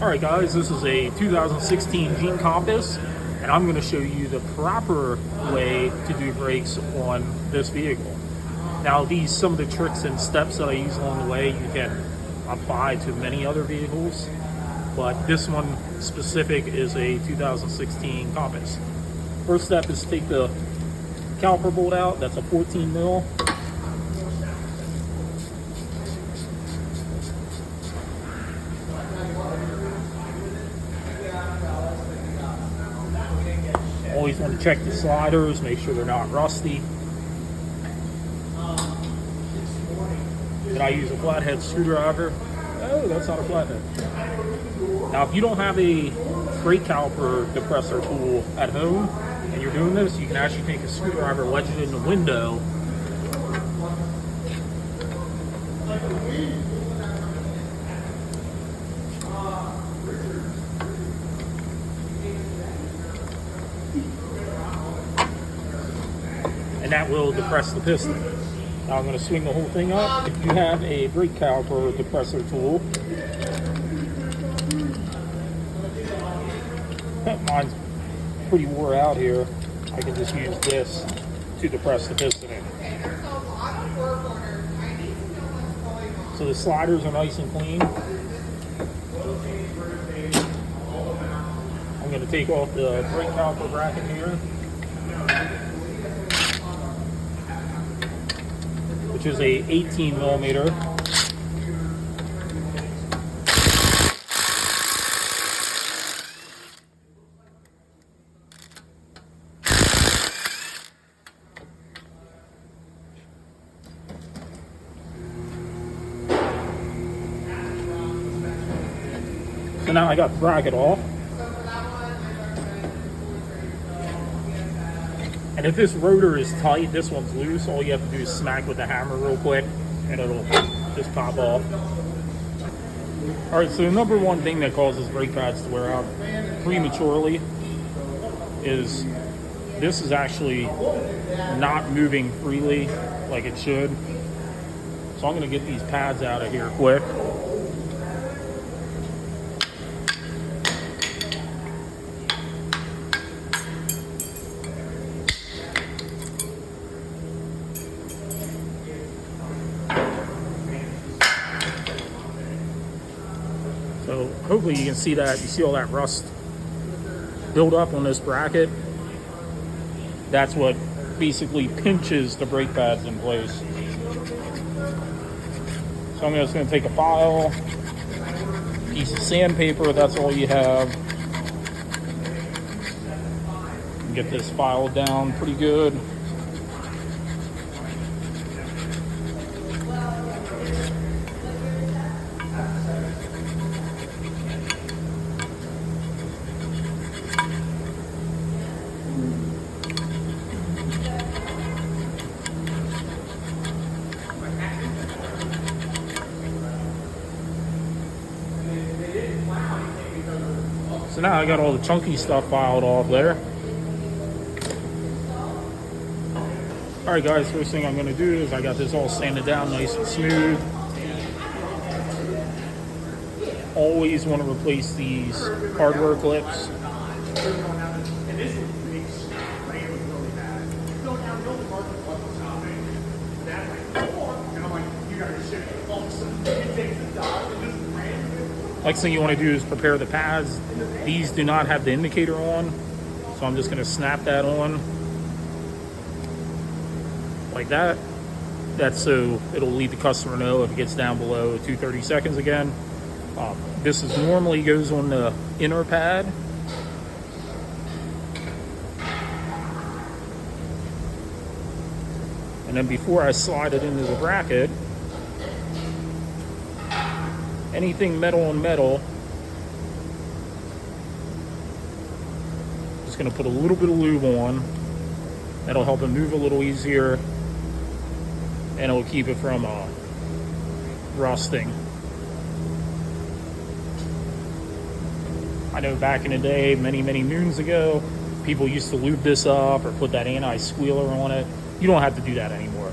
Alright guys, this is a 2016 Jeep Compass, and I'm going to show you the proper way to do brakes on this vehicle. Now some of the tricks and steps that I use along the way you can apply to many other vehicles, but this one specific is a 2016 Compass. First step is to take the caliper bolt out. That's a 14 mil. Always want to check the sliders, make sure they're not rusty. Then I use a flathead screwdriver. Oh, that's not a flathead. Now, if you don't have a brake caliper depressor tool at home and you're doing this, you can actually take a screwdriver, wedge it in the window, and that will depress the piston. Now I'm going to swing the whole thing up. If you have a brake caliper depressor tool, mine's pretty wore out here, I can just use this to depress the piston in. So the sliders are nice and clean. I'm going to take off the brake caliper bracket here, which is a 18 millimeter. So now I got the bracket off. And if this rotor is tight, this one's loose, all you have to do is smack with the hammer real quick and it'll just pop off. Alright, so the number one thing that causes brake pads to wear out prematurely is this is actually not moving freely like it should. So I'm going to get these pads out of here quick. So hopefully you can see that. You see all that rust build up on this bracket? That's what basically pinches the brake pads in place. So I'm just going to take a file, piece of sandpaper, that's all you have. Get this filed down pretty good. So now I got all the chunky stuff filed off there. Alright guys, first thing I'm going to do is I got this all sanded down nice and smooth. Always want to replace these hardware clips. Next thing you want to do is prepare the pads. These do not have the indicator on, so I'm just going to snap that on like that. That's so it'll let the customer know if it gets down below 230 seconds again. This is normally goes on the inner pad. And then before I slide it into the bracket, anything metal on metal, just going to put a little bit of lube on. That'll help it move a little easier, and it'll keep it from rusting. I know back in the day, many moons ago, people used to lube this up or put that anti-squealer on it. You don't have to do that anymore.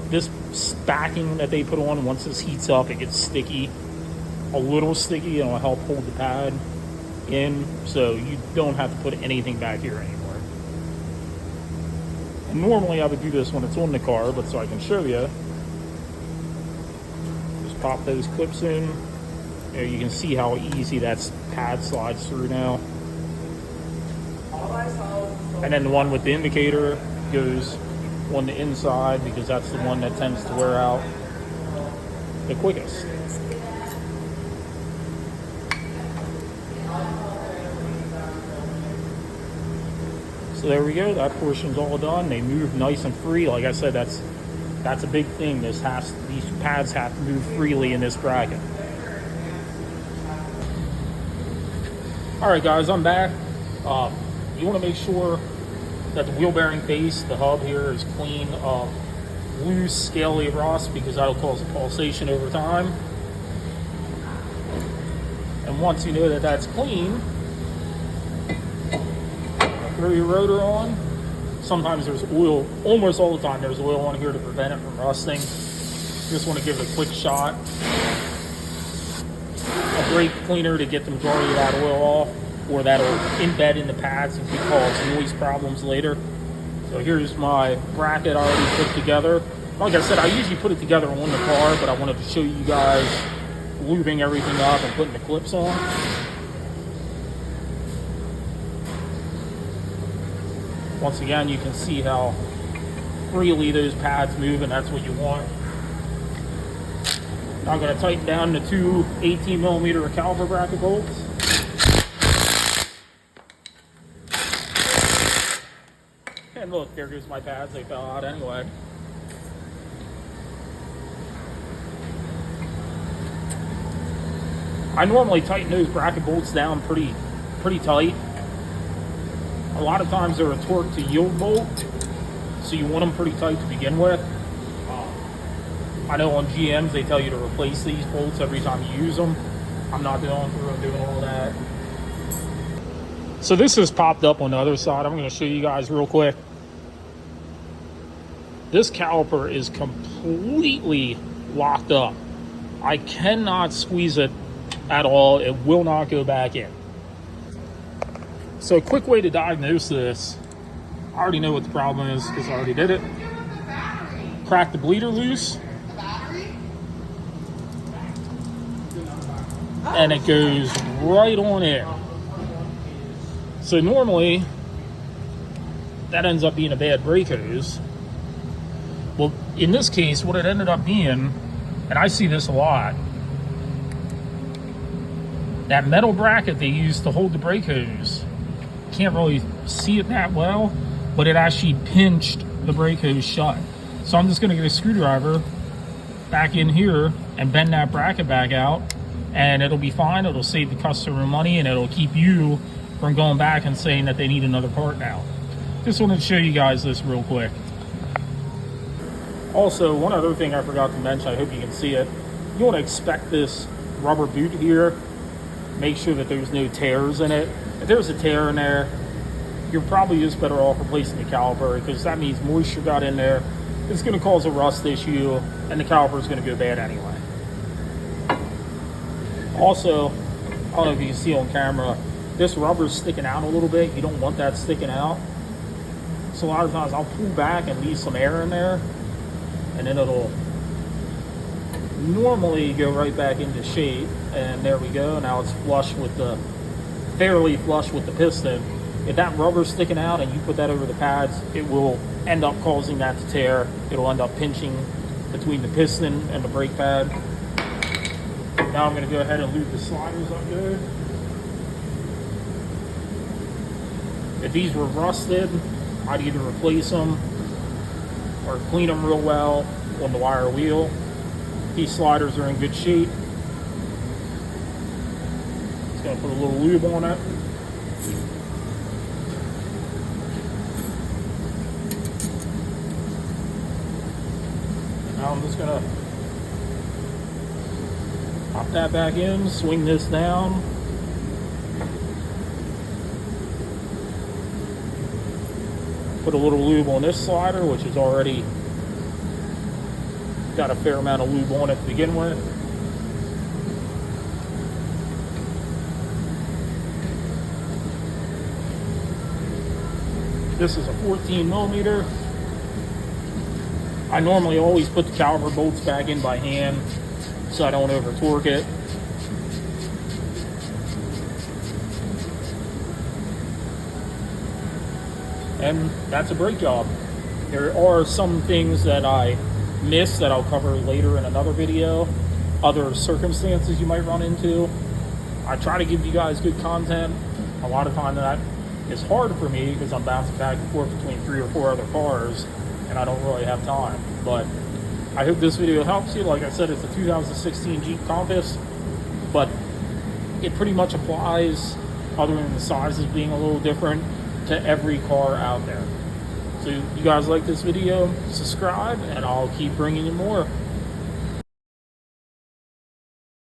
This backing that they put on, once this heats up, it gets sticky. a little sticky and it'll help hold the pad in, so you don't have to put anything back here anymore. And normally I would do this when it's on the car, but so I can show you, just pop those clips in. There you can see how easy that pad slides through now. And then the one with the indicator goes on the inside because that's the one that tends to wear out the quickest. So there we go, that portion's all done. They move nice and free. Like I said, that's a big thing. These pads have to move freely in this bracket. Alright guys, I'm back. You want to make sure that the wheel bearing base, the hub here, is clean of loose, scaly rust, because that'll cause a pulsation over time. And once you know that that's clean, throw your rotor on. Sometimes there's oil, almost all the time there's oil on here to prevent it from rusting. Just want to give it a quick shot. A brake cleaner to get the majority of that oil off, or that'll embed in the pads and could cause noise problems later. So here's my bracket already put together. Like I said, I usually put it together on the car, but I wanted to show you guys lubing everything up and putting the clips on. Once again, you can see how freely those pads move, and that's what you want. Now I'm going to tighten down the two 18mm caliper bracket bolts. And look, there goes my pads. They fell out anyway. I normally tighten those bracket bolts down pretty tight. A lot of times they're a torque to yield bolt, so you want them pretty tight to begin with. I know on GMs they tell you to replace these bolts every time you use them. I'm not going through and doing all that. So this has popped up on the other side. I'm going to show you guys real quick. This caliper is completely locked up. I cannot squeeze it at all. It will not go back in. So a quick way to diagnose this, I already know what the problem is because I already did it. Crack the bleeder loose, and it goes right on in. So normally that ends up being a bad brake hose. Well, in this case, what it ended up being, and I see this a lot, that metal bracket they use to hold the brake hose, can't really see it that well, but it actually pinched the brake hose shut. So I'm just going to get a screwdriver back in here and bend that bracket back out, and it'll be fine. It'll save the customer money, and it'll keep you from going back and saying that they need another part now. Just wanted to show you guys this real quick. Also, one other thing I forgot to mention, I hope you can see it. You want to inspect this rubber boot here. Make sure that there's no tears in it. If there's a tear in there, you're probably just better off replacing the caliper, because that means moisture got in there. It's going to cause a rust issue, and the caliper is going to go bad anyway. Also, I don't know if you can see on camera, this rubber is sticking out a little bit. You don't want that sticking out. So a lot of times I'll pull back and leave some air in there, and then it'll normally go right back into shape. And there we go. Now it's flush with the, fairly flush with the piston. If that rubber's sticking out and you put that over the pads, it will end up causing that to tear. It'll end up pinching between the piston and the brake pad. Now I'm going to go ahead and lube the sliders up good. If these were rusted, I'd either replace them or clean them real well on the wire wheel. These sliders are in good shape. Just going to put a little lube on it. Now I'm just going to pop that back in, swing this down. Put a little lube on this slider, which is already got a fair amount of lube on it to begin with. This is a 14 millimeter. I normally always put the caliper bolts back in by hand so I don't over torque it. And that's a brake job. There are some things that I missed that I'll cover later in another video. Other circumstances you might run into. I try to give you guys good content. A lot of time that is hard for me because I'm bouncing back and forth between 3 or 4 other cars and I don't really have time. But I hope this video helps you. Like I said, it's a 2016 Jeep Compass, but it pretty much applies, other than the sizes being a little different, to every car out there. So you guys like this video, subscribe, and I'll keep bringing you more.